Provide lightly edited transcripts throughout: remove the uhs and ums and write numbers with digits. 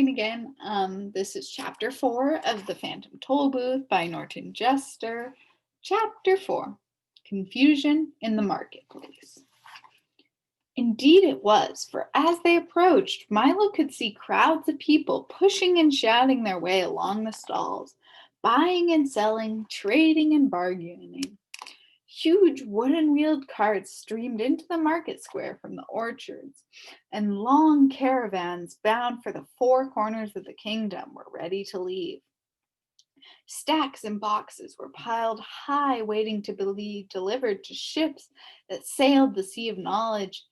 talking again. This is chapter 4 of The Phantom Tollbooth by Norton Jester. Chapter 4, Confusion in the Marketplace. Indeed it was, for as they approached, Milo could see crowds of people pushing and shouting their way along the stalls, buying and selling, trading and bargaining. Huge wooden-wheeled carts streamed into the market square from the orchards, and long caravans bound for the four corners of the kingdom were ready to leave. Stacks and boxes were piled high, waiting to be delivered to ships that sailed the sea of knowledge,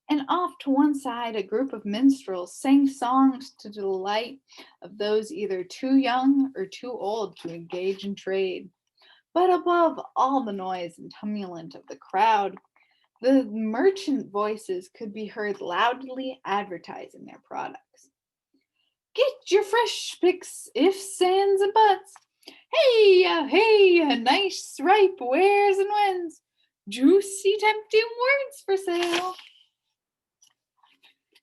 and off to one side a group of minstrels sang songs to the delight of those either too young or too old to engage in trade. But above all the noise and tumult of the crowd, the merchant voices could be heard loudly advertising their products. Get your fresh picks, ifs, ands, and buts. Hey, nice ripe wares and whens. Juicy, tempting words for sale.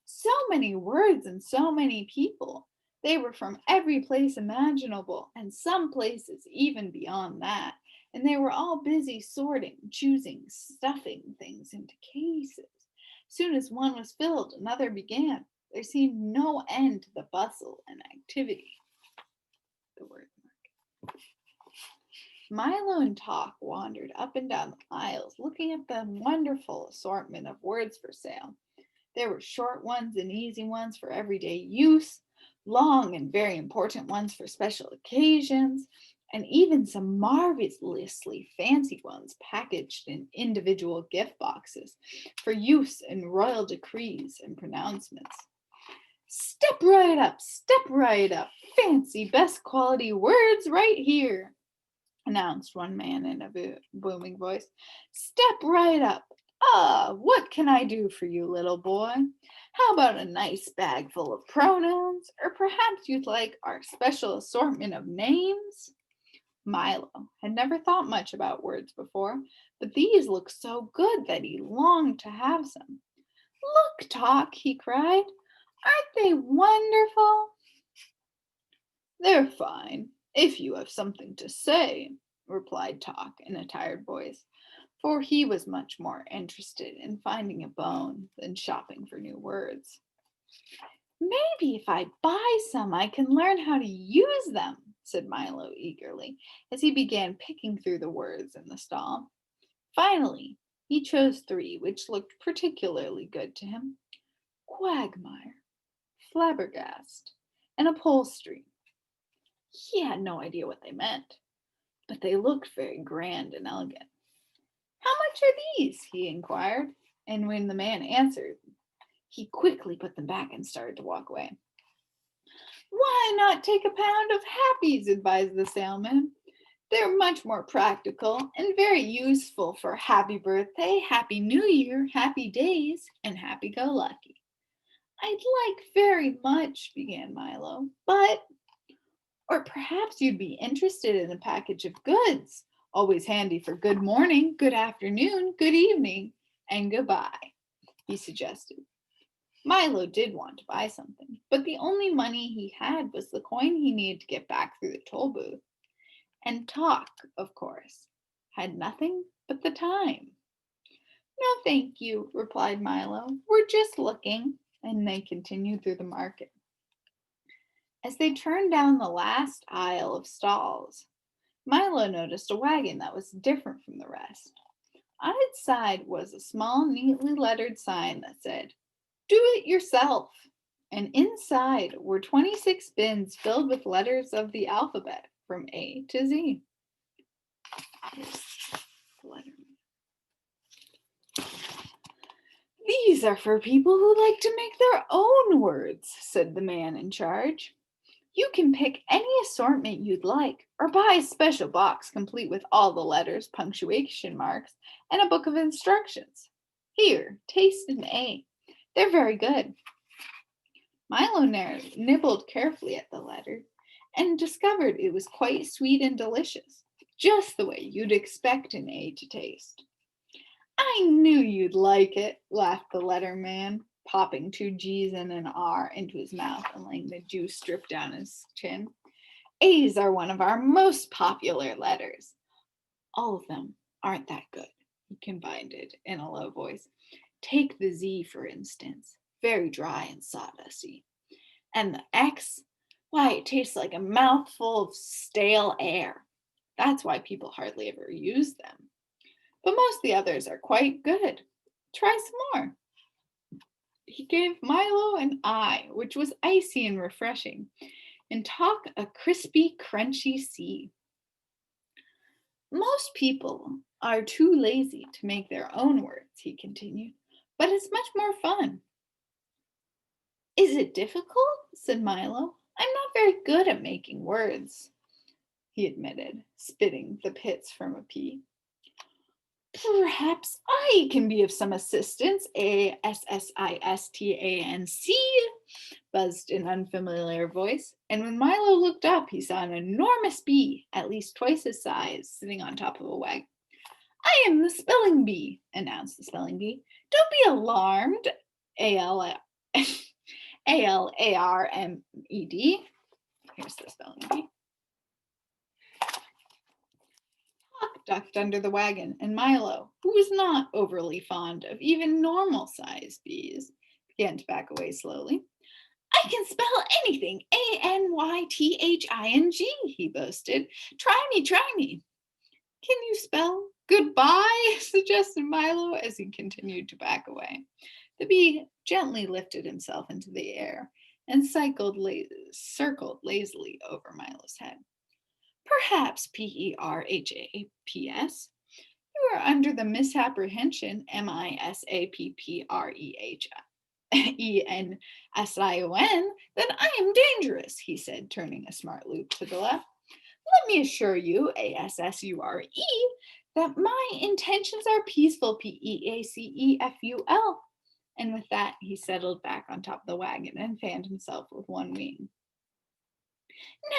So many words and so many people. They were from every place imaginable, and some places even beyond that, and they were all busy sorting, choosing, stuffing things into cases. Soon as one was filled, another began. There seemed no end to the bustle and activity. The word market. Milo and Talk wandered up and down the aisles, looking at the wonderful assortment of words for sale. There were short ones and easy ones for everyday use, long and very important ones for special occasions, and even some marvelously fancy ones packaged in individual gift boxes for use in royal decrees and pronouncements. Step right up, fancy best quality words right here, announced one man in a booming voice. Step right up. What can I do for you, little boy? How about a nice bag full of pronouns? Or perhaps you'd like our special assortment of names? Milo had never thought much about words before, but these looked so good that he longed to have some. Look, Talk, he cried. Aren't they wonderful? They're fine, if you have something to say, replied Talk in a tired voice, for he was much more interested in finding a bone than shopping for new words. Maybe if I buy some, I can learn how to use them, said Milo eagerly, as he began picking through the words in the stall. Finally, he chose 3 which looked particularly good to him: quagmire, flabbergast, and upholstery. He had no idea what they meant, but they looked very grand and elegant. How much are these? He inquired, and when the man answered, he quickly put them back and started to walk away. Why not take a pound of happies, advised the salesman. They're much more practical and very useful for happy birthday, happy new year, happy days, and happy-go-lucky. I'd like very much, began Milo, but... Or perhaps you'd be interested in a package of goods, always handy for good morning, good afternoon, good evening, and goodbye, he suggested. Milo did want to buy something, but the only money he had was the coin he needed to get back through the toll booth. And Talk, of course, had nothing but the time. No, thank you, replied Milo. We're just looking, and they continued through the market. As they turned down the last aisle of stalls, Milo noticed a wagon that was different from the rest. On its side was a small, neatly lettered sign that said, "Do it yourself," and inside were 26 bins filled with letters of the alphabet from A to Z. These are for people who like to make their own words, said the man in charge. You can pick any assortment you'd like, or buy a special box complete with all the letters, punctuation marks, and a book of instructions. Here, taste an A. They're very good. Milo nibbled carefully at the letter and discovered it was quite sweet and delicious, just the way you'd expect an A to taste. I knew you'd like it, laughed the letterman, popping 2 G's and an R into his mouth and letting the juice drip down his chin. A's are one of our most popular letters. All of them aren't that good, he confided in a low voice. Take the Z, for instance. Very dry and sawdusty. And the X? Why, it tastes like a mouthful of stale air. That's why people hardly ever use them. But most of the others are quite good. Try some more. He gave Milo an I, which was icy and refreshing, and Talk a crispy, crunchy C. Most people are too lazy to make their own words, he continued, but it's much more fun. Is it difficult? Said Milo. I'm not very good at making words, he admitted, spitting the pits from a pea. Perhaps I can be of some assistance, ASSISTANC, buzzed an unfamiliar voice, and when Milo looked up, he saw an enormous bee, at least twice his size, sitting on top of a wagon. I am the spelling bee, announced the spelling bee. Don't be alarmed, ALARMED. Here's the spelling bee. Hawk ducked under the wagon, and Milo, who was not overly fond of even normal-sized bees, began to back away slowly. I can spell anything, ANYTHING, he boasted. Try me, try me. Can you spell goodbye? Suggested Milo as he continued to back away. The bee gently lifted himself into the air and circled lazily over Milo's head. Perhaps, PERHAPS, you are under the misapprehension, MISAPPREHENSION, that I am dangerous, he said, turning a smart loop to the left. Let me assure you, ASSURE, that my intentions are peaceful, PEACEFUL. And with that, he settled back on top of the wagon and fanned himself with one wing.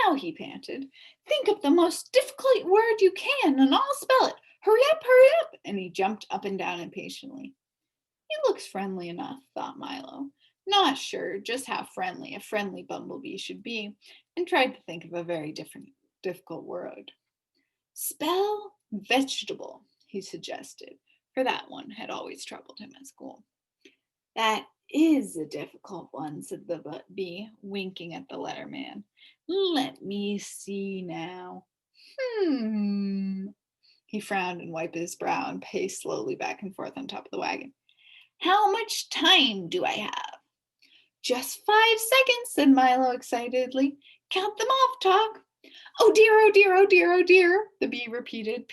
Now, he panted, think up the most difficult word you can and I'll spell it. Hurry up, hurry up. And he jumped up and down impatiently. He looks friendly enough, thought Milo, not sure just how friendly a friendly bumblebee should be, and tried to think of a very difficult word. Spell vegetable, he suggested, for that one had always troubled him at school. That is a difficult one, said the bee, winking at the letterman. Let me see now. He frowned and wiped his brow and paced slowly back and forth on top of the wagon. How much time do I have? Just 5 seconds, said Milo excitedly. Count them off, Talk. Oh dear, oh dear, oh dear, oh dear, the bee repeated,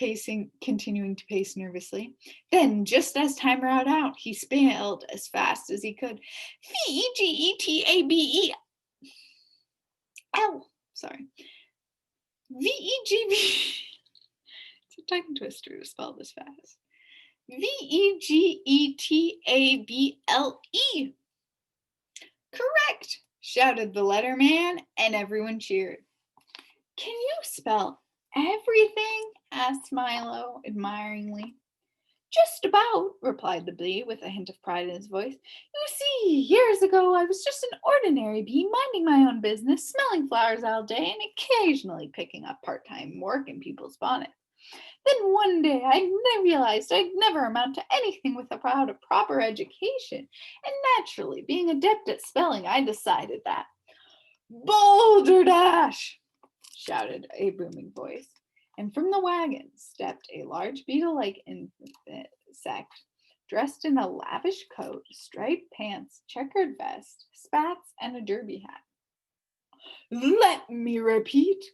continuing to pace nervously. Then, just as time ran out, he spelled as fast as he could. VEGETABE. Sorry. VEGB. It's a tongue twister to spell this fast. VEGETABLE. Correct, shouted the letterman, and everyone cheered. Can you spell everything? Asked Milo admiringly. Just about, replied the bee with a hint of pride in his voice. You see, years ago I was just an ordinary bee, minding my own business, smelling flowers all day, and occasionally picking up part-time work in people's bonnets. Then one day I realized I'd never amount to anything without a proper education, and naturally, being adept at spelling, I decided that. Boulderdash! Shouted a booming voice, and from the wagon stepped a large beetle-like insect, dressed in a lavish coat, striped pants, checkered vest, spats, and a derby hat. Let me repeat,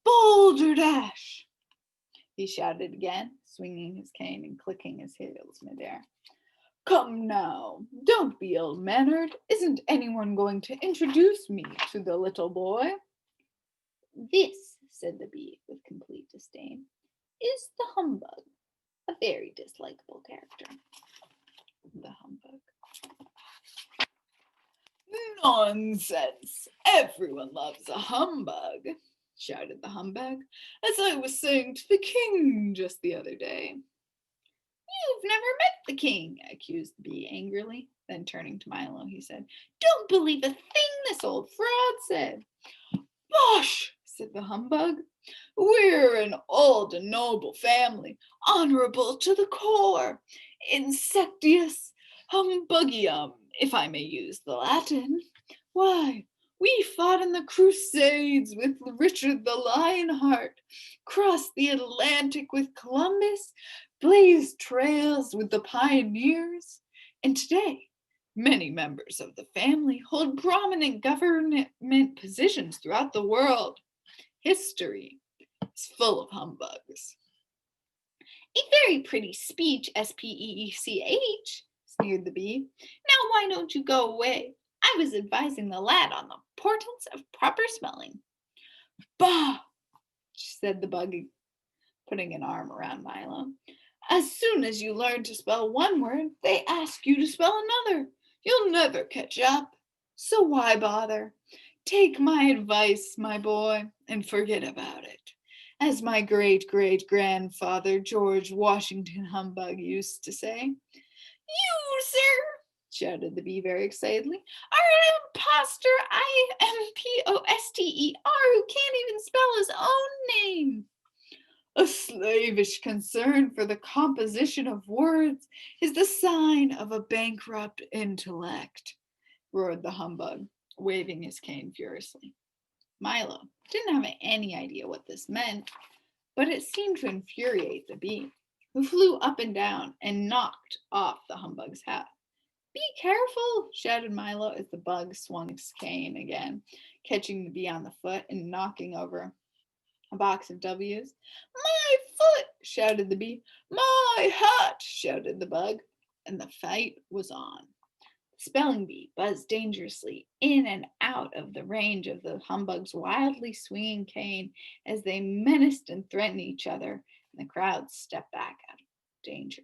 Boulderdash! He shouted again, swinging his cane and clicking his heels midair. Come now, don't be ill-mannered. Isn't anyone going to introduce me to the little boy? This, said the bee with complete disdain, is the humbug, a very dislikable character. The humbug. Nonsense! Everyone loves a humbug, shouted the humbug, as I was saying to the king just the other day. You've never met the king, accused the bee angrily. Then turning to Milo, he said, "Don't believe a thing this old fraud said." "Bosh!" said the humbug. "We're an old and noble family, honorable to the core, insectius humbugium, if I may use the Latin. Why, we fought in the Crusades with Richard the Lionheart, crossed the Atlantic with Columbus, blazed trails with the pioneers, and today many members of the family hold prominent government positions throughout the world. History is full of humbugs." "A very pretty speech, speech," sneered the bee. "Now why don't you go away? I was advising the lad on the importance of proper spelling." "Bah!" said the bug, putting an arm around Milo. "As soon as you learn to spell one word, they ask you to spell another. You'll never catch up. So why bother? Take my advice, my boy, and forget about it. As my great-great-grandfather, George Washington Humbug, used to say." "You, sir," shouted the bee very excitedly, "are an impostor, imposter, who can't even spell his own name." "A slavish concern for the composition of words is the sign of a bankrupt intellect," roared the humbug, waving his cane furiously. Milo didn't have any idea what this meant, but it seemed to infuriate the bee, who flew up and down and knocked off the humbug's hat. "Be careful," shouted Milo as the bug swung his cane again, catching the bee on the foot and knocking over a box of W's. "My foot!" shouted the bee. "My hat!" shouted the bug, and the fight was on. The spelling bee buzzed dangerously in and out of the range of the humbug's wildly swinging cane as they menaced and threatened each other, and the crowd stepped back out of danger.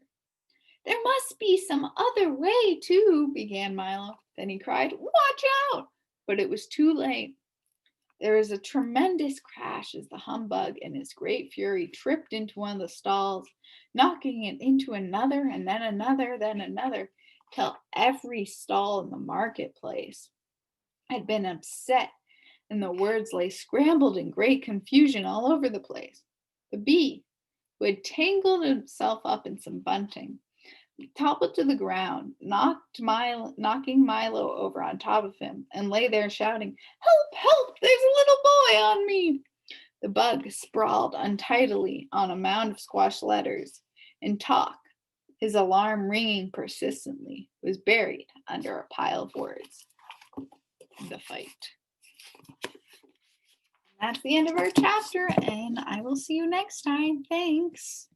"There must be some other way, too," began Milo. Then he cried, "Watch out!" But it was too late. There was a tremendous crash as the humbug, in his great fury, tripped into one of the stalls, knocking it into another, and then another, till every stall in the marketplace had been upset, and the words lay scrambled in great confusion all over the place. The bee, who had tangled himself up in some bunting, toppled to the ground, knocking Milo over on top of him, and lay there shouting, "Help! Help! There's a little boy on me!" The bug sprawled untidily on a mound of squashed letters, and Talk, his alarm ringing persistently, was buried under a pile of words. The fight. That's the end of our chapter, and I will see you next time. Thanks.